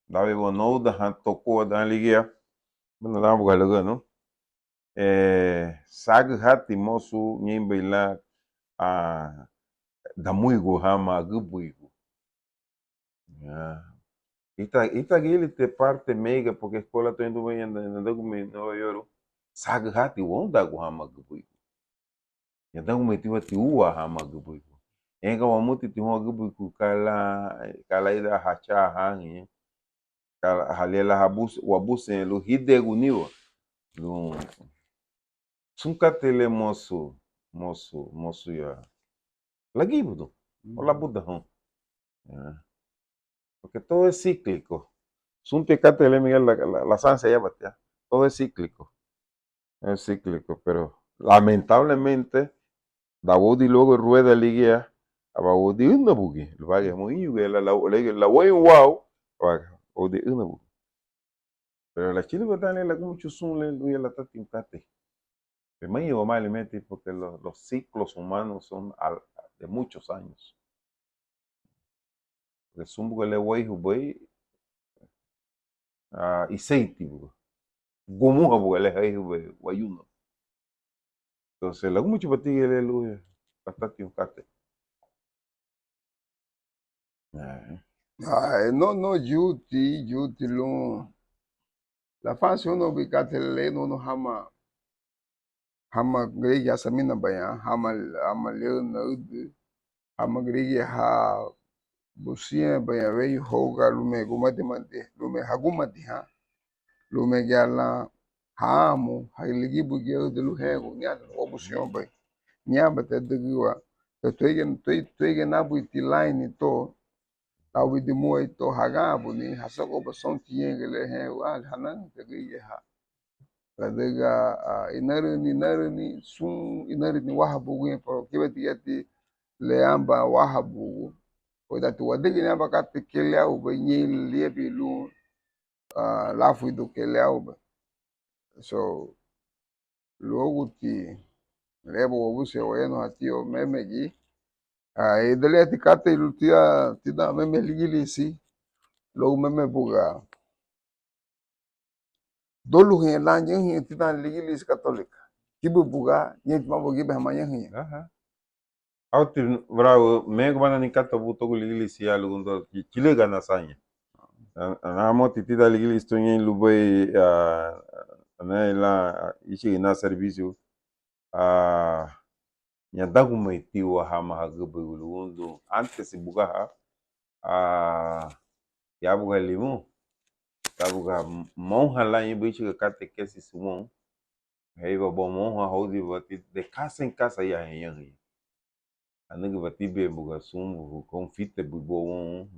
[SPEAKER 2] David Bonou, tocó dan ligia, bueno, da buga ¿no? Sag hati mosu nyimbeila a da muy hama gubuigo. Ita gili te parte mega porque escola tô indo bem na documento Nova York. Sag hati wonda hama gubuigo. Ya documento ti uwa hama gubuigo. Enga wa muti ti ho gubuigo kala ida hacha hangi. Kala halela habus wabuse lu hidegu niwa. Lu sunkatele mosu ya. Lagi budo. Hola Buda hon. Porque todo es cíclico. Sunte catele Miguel la sansa ya batea. Todo es cíclico. Es cíclico, pero lamentablemente Dawudi luego rueda liguea a Dawudi una bugi. Lo va a muy la way wow. Dawudi una bugi. Pero la chile batale la mucho sun le la tatimcate. Pero me llevo mal mete porque los ciclos humanos son de muchos años. El sumbo le way hubei y seiti bugo. Gomu bugo le hay hubei wayuno. Entonces la mucho batige le lu tatimcate.
[SPEAKER 1] No, juti lo. La fase uno bikatele no hama gregi asamina bayan, hama leona udu, hama gregi ha busia bayan wei hoga lume gumati mante, lume hagumati ha, lume gala hamu, hailigi bugia udu luhego, nyata obusion bay, nyaba te dugiwa, te tuige nabu iti line to, tawi di muay to hagabu ni hasako bason tiengele he wa hanan te gregi ha. Kadega inarni sun inarni wahabu gwen por kibeti yati leamba wahabu o dati wadegi namba kate kele au be nyil liebi lu lafu do kele au be so loguti lebo wabuse wayeno hatio memegi idele ati kate ilutia tida meme ligilisi lo meme buga dolu hin lanjin hin tida ligilisi katolika kibu buga nyet mambo gibe hamanya hin
[SPEAKER 2] Autir bravo, me gana ni kata buto ligilisi ya lugundo chile gana sanya. Anamo titida ligilisi to nyen lubei na la ichi na servicio nyadagu maitiwa hama hagebe lugundo antes buga ya buga limu tabuga monja la yin bichi kate kesi sumon heiba bo monja hodi bati de casa en casa ya hen aniga bati be buga sum confite bugo won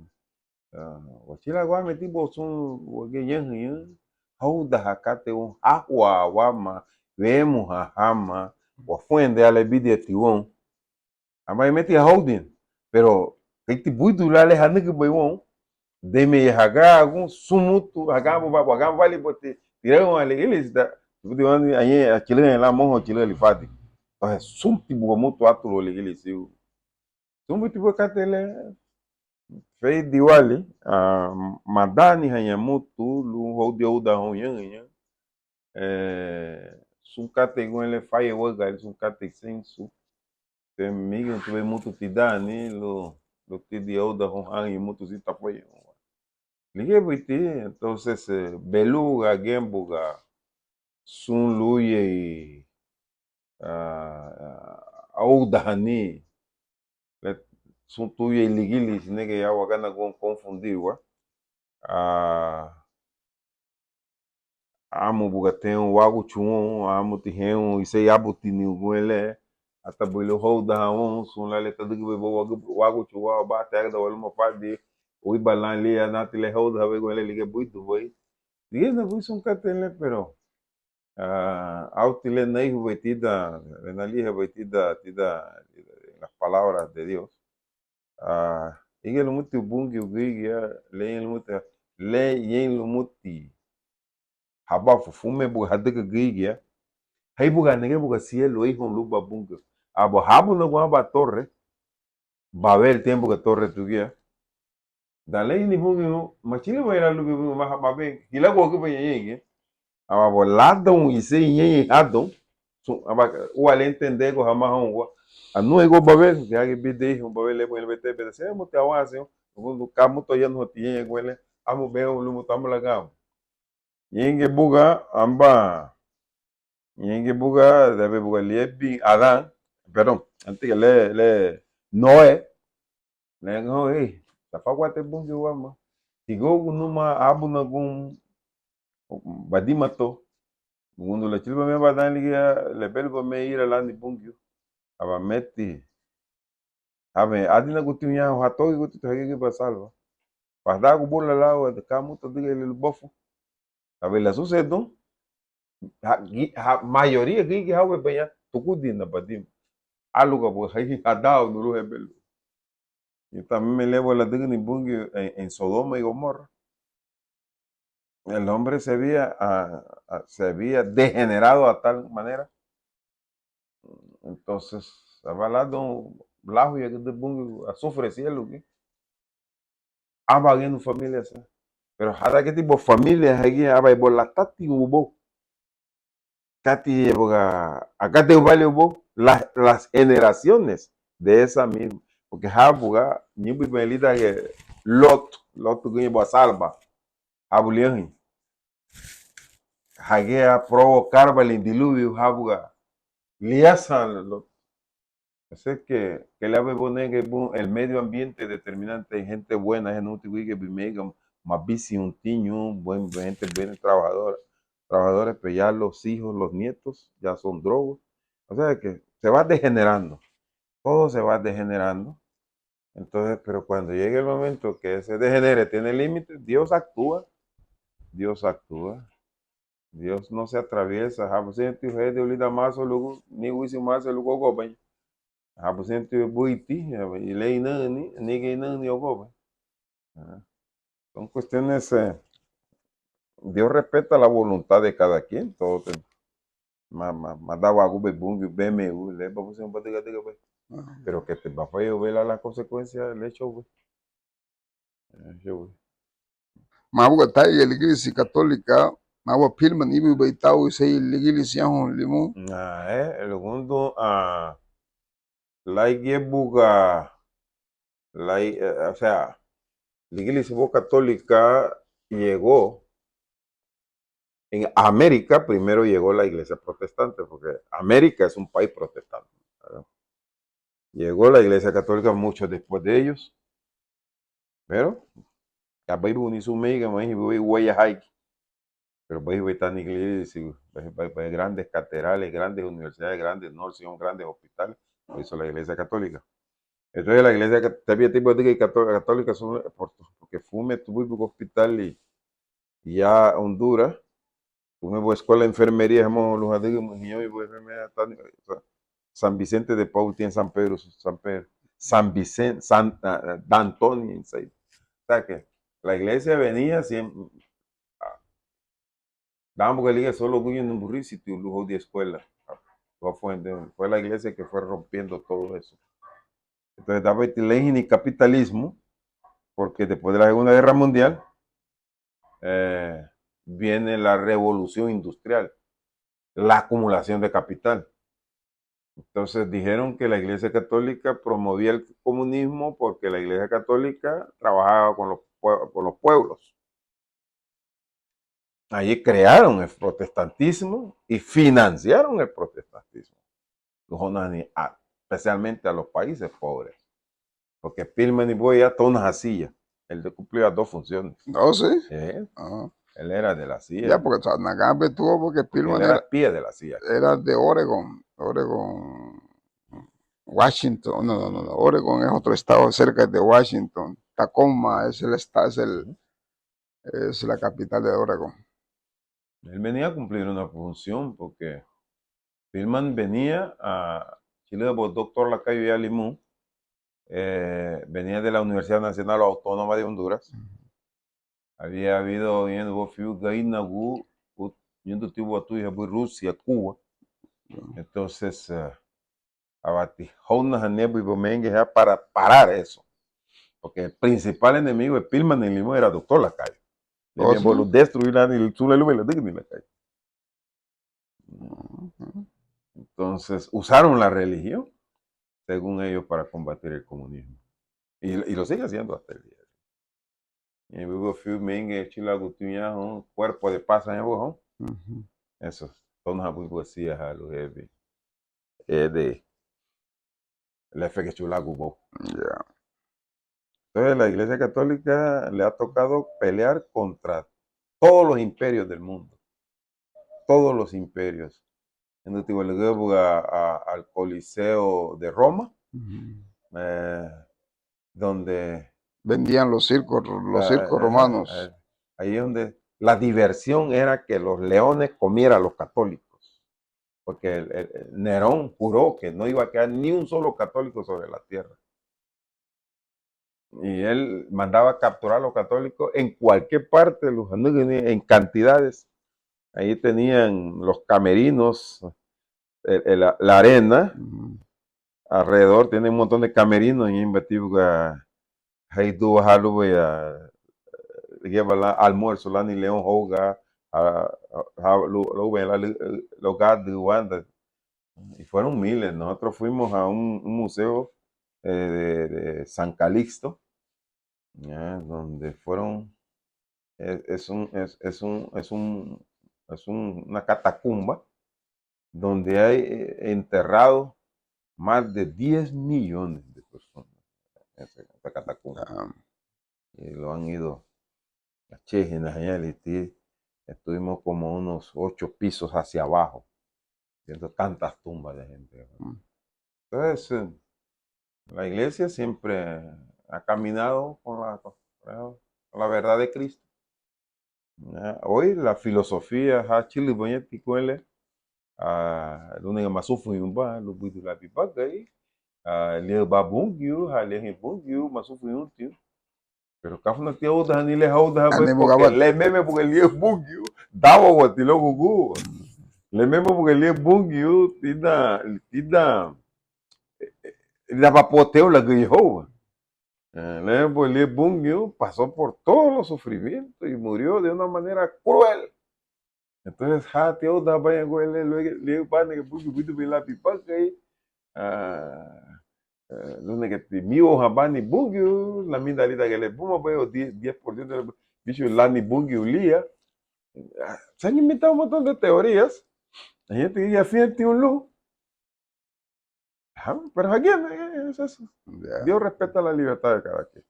[SPEAKER 2] wachila gwa meti bo sum wage yen hauda hakate un akwa wama wemu hama wafuende ala bidi tiwon ama meti holding pero kiti budu la le haniga boy deme haga algún sumutu haga vale bote tiraron ale eles da tipo wani anye akile la monho chile lifati sumti bugo mutu atulo le eles eu sumti bo katele Fei Diwali, Madani Hanyamutu, Lu Hodio da Honyan, Sunkate Gwele Firework, Sunkate Sensu, Migo tuve muito tidani, lo tidio da Honhan y mutu zita foi. Ligue Buiti, entonces, Beluga, Gembuga, Sun Luye, Audahani, Sun Tuye Ligili, Nege Yawagana confundir, amo bugateu wagu chun amo tihen isei abo tini gwele ata bulu hoda on sun la leta digi bo wagu chuwa ba ta da wal mo fadi ui balan li na tile hoda be gwele lige buitu boy dige na bui sun katele pero autile nei betida na li betida tida las palabras de Dios ige lo muti bungi ugi le lo muti le yen lo muti haba fufume buga hadika gigia hay buga nege buga cielo hijo luba bunga abo habu no gwa ba torre ba ver tiempo que torre tugia dale ni bunga machile va ira lubi bunga ma ba be hila go ke yeye aba bo lado un ise yeye ado so aba wale entender go hama hongwa anu ego ba ver ya ge bide un ba ver le bo bete be se mo te awase go kamu to yano tiye gwele amu be un lumu tamla gam yenge buga amba Yenge buga debe buga liebi Adán, perdón, antes que le Noé, le no la fagua te bungi wama. Tigo numa abu na gum badimato. Mundu la chilba me badan liga le belbo me ira landi bungi. Aba meti. Abe adina gutinya hatogi gutu hagi basalva. Pasda go bola lawa de kamuto diga el bofo. Abe la sucedon mayoría gigi hawe benya tukudina badim. Aluga bo hagi adao nuru hebel. Yo también me elevo la digni bungi en Sodoma y Gomorra. El hombre se había degenerado a tal manera. Entonces, estaba hablando blajo y de bungi azufre cielo. Aba en familia. Pero hada que tipo familia aquí aba y la tati hubo. Tati acá te vale hubo las generaciones de esa misma. Porque habuga ni muy belita que lot que iba a salva. Abulian. Hagea provocar el diluvio habuga liasan lo es que la bebonega el medio ambiente determinante gente buena gente útil que bimega más bici un tiño buen gente buena trabajadores pero ya los hijos los nietos ya son drogos o sea que se va degenerando todo se va degenerando entonces pero cuando llegue el momento que ese degenere tiene límites Dios actúa Dios no se atraviesa. Habusenti de olida más o luego ni wisi más o luego gobe. Habusenti buiti y ley ni que ni ogobe. Son cuestiones. Dios respeta la voluntad de cada quien. Todo mandaba gube bungi BMU le vamos a un patiga pues. Pero que te va a ver la consecuencia del hecho, güey.
[SPEAKER 1] Mabuga tai a igreja católica, mawa filma nibi baitau sei igreja hon limu.
[SPEAKER 2] El segundo la buga o sea, la iglesia católica llegó en América, primero llegó la iglesia protestante, porque América es un país protestante. ¿Verdad? Llegó la iglesia católica mucho después de ellos, pero ya voy a su mega, voy a hike, pero voy a estar en iglesia, grandes catedrales, grandes universidades, grandes son grandes hospitales, lo hizo la iglesia católica. Entonces la iglesia también tipo de católica son porque fume tuvo un hospital y ya Honduras, una escuela de enfermería, los San Vicente de Paul tiene San Pedro, San Vicente, San Antonio, o sea que la iglesia venía siempre, damos que la iglesia solo en un burrito y un lujo de escuela, fue la iglesia que fue rompiendo todo eso. Entonces, daba el capitalismo, porque después de la Segunda Guerra Mundial viene la revolución industrial, la acumulación de capital. Entonces dijeron que la Iglesia Católica promovía el comunismo porque la Iglesia Católica trabajaba con los pueblos. Allí crearon el protestantismo y financiaron el protestantismo, especialmente a los países pobres. Porque Pilman y Boya todos nos hacía. Él cumplía dos funciones.
[SPEAKER 1] ¿No? ¿Sí?
[SPEAKER 2] Ah. Él era de la CIA.
[SPEAKER 1] Ya, porque Nagambe tuvo, porque Pilman
[SPEAKER 2] él era espía de la CIA.
[SPEAKER 1] Era de Oregon. Washington. No. Oregon es otro estado cerca de Washington. Tacoma es es la capital de Oregon.
[SPEAKER 2] Él venía a cumplir una función porque Pilman venía a Chile de doctor Lacayo y Alimú. Venía de la Universidad Nacional Autónoma de Honduras. Había habido Rusia, Cuba. Entonces, para parar eso. Porque el principal enemigo de Pilman y Limón era doctor Lacayo. Destruir la calle. Entonces, usaron la religión, según ellos, para combatir el comunismo. Y lo sigue haciendo hasta el día. Y luego Mengue, Chilago, un cuerpo de paz en el Eso, todos los poesías a los de la fe que Chulago. Entonces, la Iglesia Católica le ha tocado pelear contra todos los imperios del mundo. Todos los imperios. En al Coliseo de Roma, donde
[SPEAKER 1] vendían los circos romanos.
[SPEAKER 2] Ahí es donde la diversión era que los leones comieran a los católicos. Porque Nerón juró que no iba a quedar ni un solo católico sobre la tierra. Y él mandaba capturar a los católicos en cualquier parte, en cantidades. Ahí tenían los camerinos, la arena, alrededor tiene un montón de camerinos y ahí tú vas a lleva almuerzo, la ni león hoga, y fueron miles. Nosotros fuimos a un museo de San Calixto, donde fueron, es una catacumba donde hay enterrados más de 10 millones de personas en esa catacumba. Y lo han ido a Chejena, estuvimos como unos 8 pisos hacia abajo, viendo tantas tumbas de gente. Entonces, la iglesia siempre ha caminado con la verdad de Cristo. Hoy la filosofía ha chile bonito cuele lo único más sufriumba lo puede la pipaca ahí le babungyu le bungyu más sufriumba pero café tío otra ni le hauda porque le meme porque le bungyu daba guatilo gugu le meme porque le bungyu tida la papoteo la que yo le bungyu pasó por todos los sufrimientos y murió de una manera cruel. Entonces, tío, da vaya le pane que puso la pipaca ahí. Donde que te mío habani bungyu, la mindalita que le puma, pues 10% del bicho lani bungyu lía. Se han inventado un montón de teorías. La gente dice, fíjate un luz. Pero aquí es eso. Dios respeta la libertad de cada quien.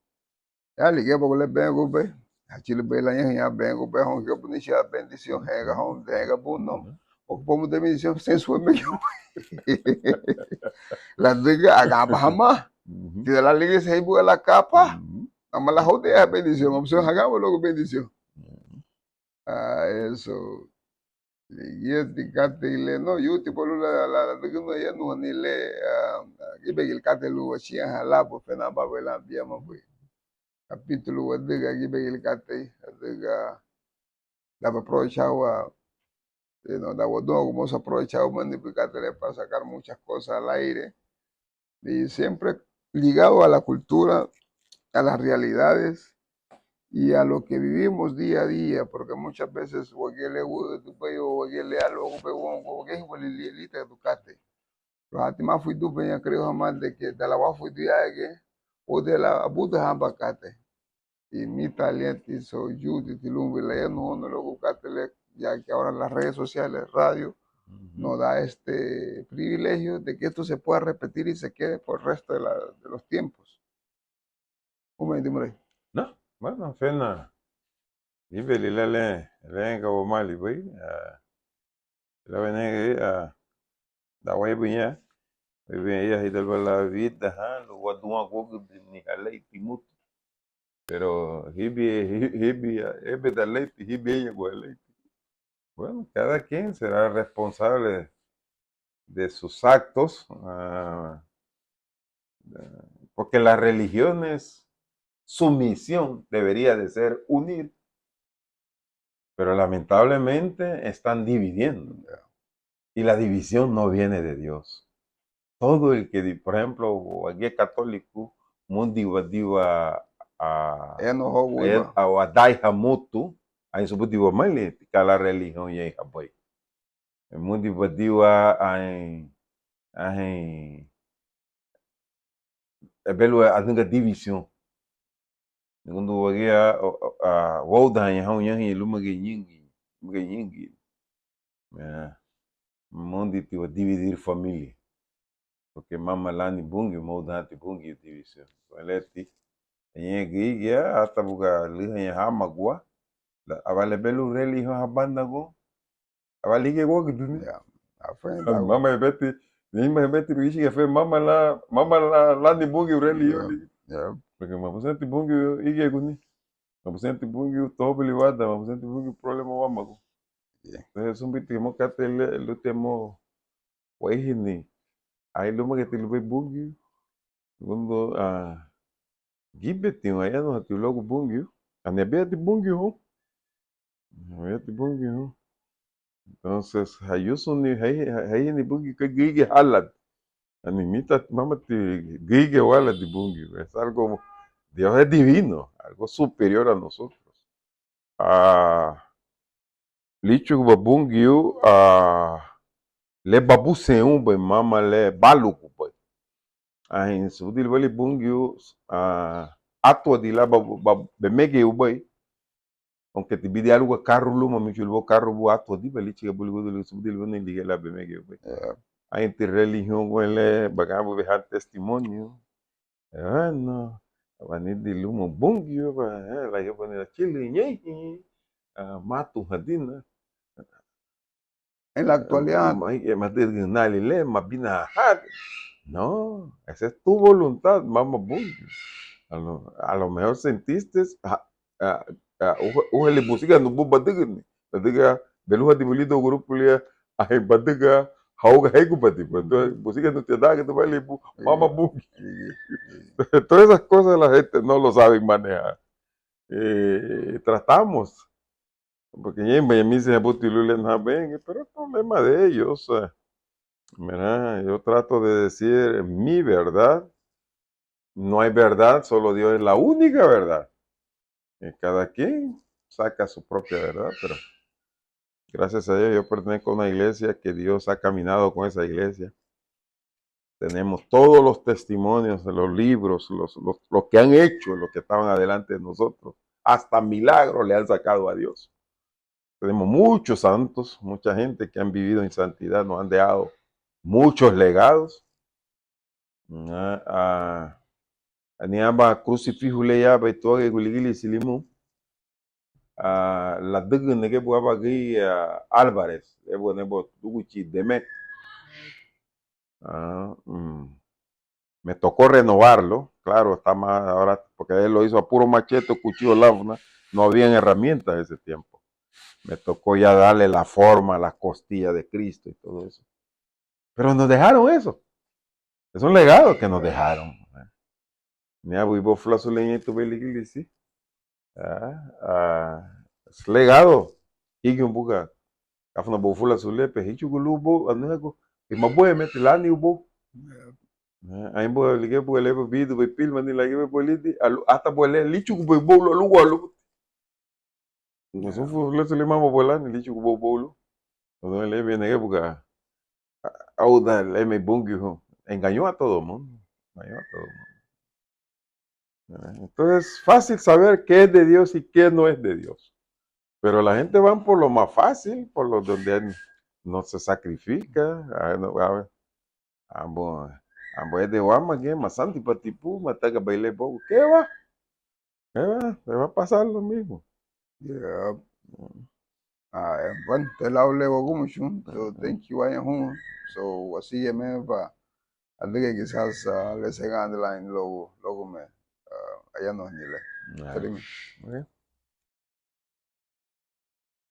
[SPEAKER 1] Ya liguei porque le vengo, ve. Aquilo bem lá em Bengo, Berrão, que eu punisha a bendição, rega, rega, bom não. O povo de bendição sem sua melhor. La diga, agaba jamás. Tiene la liga se ibu la capa. Ama la rodeia a bendição. Opção agaba logo bendição. Eso. Y este cate no, yo tipo la diga no ya no ni le ibe el cate lu así hala po fena ba la bia mo pues. Capítulo wadega gibe il kate adega daba aprovechado daba como se aprovechado manipularte para sacar muchas cosas al aire y siempre ligado a la cultura a las realidades y a lo que vivimos día a día, porque muchas veces los últimos fui tu peña creo jamás de que de la va fui que o de la buta hambacate y mi talento so Judy Tilumbi leyendo uno luego catele ya que ahora las redes sociales, radio, nos da este privilegio de que esto se pueda repetir y se quede por el resto de los tiempos. Un momento, ahí.
[SPEAKER 2] No, bueno, fena. Ibeli lele, lenga o mali bai. La venega da wai bunya. Bebe ya hidal bala vida ha lo wadua gogo ni alai timut. Pero hibi da leite, hibi ya go leite. Bueno, cada quien será responsable de sus actos, porque las religiones, su misión debería de ser unir, pero lamentablemente están dividiendo. Y la división no viene de Dios. Todo el que, por ejemplo, aquí es católico, mundi wadiwa a wadai hamutu, a su butiwa mali, que la religión ya es apoyo. Mundi wadiwa a belo a divisão. Segundo o que a volta em reunião e luma ganhing, mundo tipo dividir família, porque mama lá ni bungi molda ti bungi divisão. Valeti, em que até buga liha em hamagua, avale belo religião habanda go, avale que go que duni. Mama beti, nem mais beti bicho que foi mama lá ni bungi religião. Porque mapusenti bungi ige kuni. Mapusenti bungi tobili wada, mapusenti bungi problema wamago. Entonces sumbiti mo katele lutemo waihini. Ai luma que te lube bungi. Segundo gibeti waya no hati logo bungi. Anebea ti bungi ho. Anebea ti bungi ho. Entonces hayusu ni hayini bungi que gige halad. Animita mama ti gige wala di bungi. Es algo Dios es divino, algo superior a nosotros. Lichu babungiu le babu seun be mama le baluku boy. Ahin sudil bali bungiu atwa di la be mege boy. Aunque te bidi algo carro luma mi chulbo carro bu atwa di bali chiga buli gudu sudil bani liga la be mege boy. Ahin ti religion wele bagabu be hat testimonio. No. Vanidi lumo bungio la yo ponía chile ñeji matu hadina
[SPEAKER 1] en la actualidad
[SPEAKER 2] no, esa es tu voluntad, mamá bungio. A lo mejor sentiste le música no bu badiga beluha di bolito grupo lia ay badiga hauga hegu badiga música no te da que te vale mamá bungio. Todas esas cosas la gente no lo sabe manejar. Tratamos, porque ya en mí se pero es problema de ellos. Mira, yo trato de decir mi verdad. No hay verdad, solo Dios es la única verdad. Y cada quien saca su propia verdad, pero gracias a Dios yo pertenezco a una iglesia que Dios ha caminado con esa iglesia. Tenemos todos los testimonios de los libros, los que han hecho, los que estaban adelante de nosotros. Hasta milagros le han sacado a Dios. Tenemos muchos santos, mucha gente que han vivido en santidad, nos han dejado muchos legados. Aniaba crucifijo le ya beto que guligili silimu. La digne nege buaba gui Álvarez, ebo nebo tuguchi demet. Me tocó renovarlo, claro, está más ahora, porque él lo hizo a puro machete, cuchillo, lavna, no habían herramientas en ese tiempo. Me tocó ya darle la forma a la costilla de Cristo y todo eso. Pero nos dejaron eso. Es un legado que nos dejaron. Ni abu ibo flaso leña tu beligili, sí. Es legado. Y un buga. Afna bo fula sulepe, hichu gulubo, anego, y mabueme tilani ubo. Aí boleh boleh bebido bepil mani lagi boleh hasta boleh lichu bebolo lu.
[SPEAKER 1] Yeah.
[SPEAKER 2] Nosotros le salimos bola ni lichu bebolo. Cuando él viene época auda le me bungi engañó a todo el mundo. Engañó a todo el mundo. Entonces, fácil saber qué es de Dios y qué no es de Dios. Pero la gente va por lo más fácil, por lo donde no se sacrifica. Ambos es de Guama, que más antipatipu, mataga baile poco. ¿Qué va? ¿Qué va? Te va a pasar lo mismo.
[SPEAKER 1] Yeah. Bueno, te la hablé mucho. So, thank you, vaya home. So, así ya me va. Alde que quizás le sigan adelante luego me allá no ni le.
[SPEAKER 2] Ay,
[SPEAKER 1] Pero
[SPEAKER 2] ok.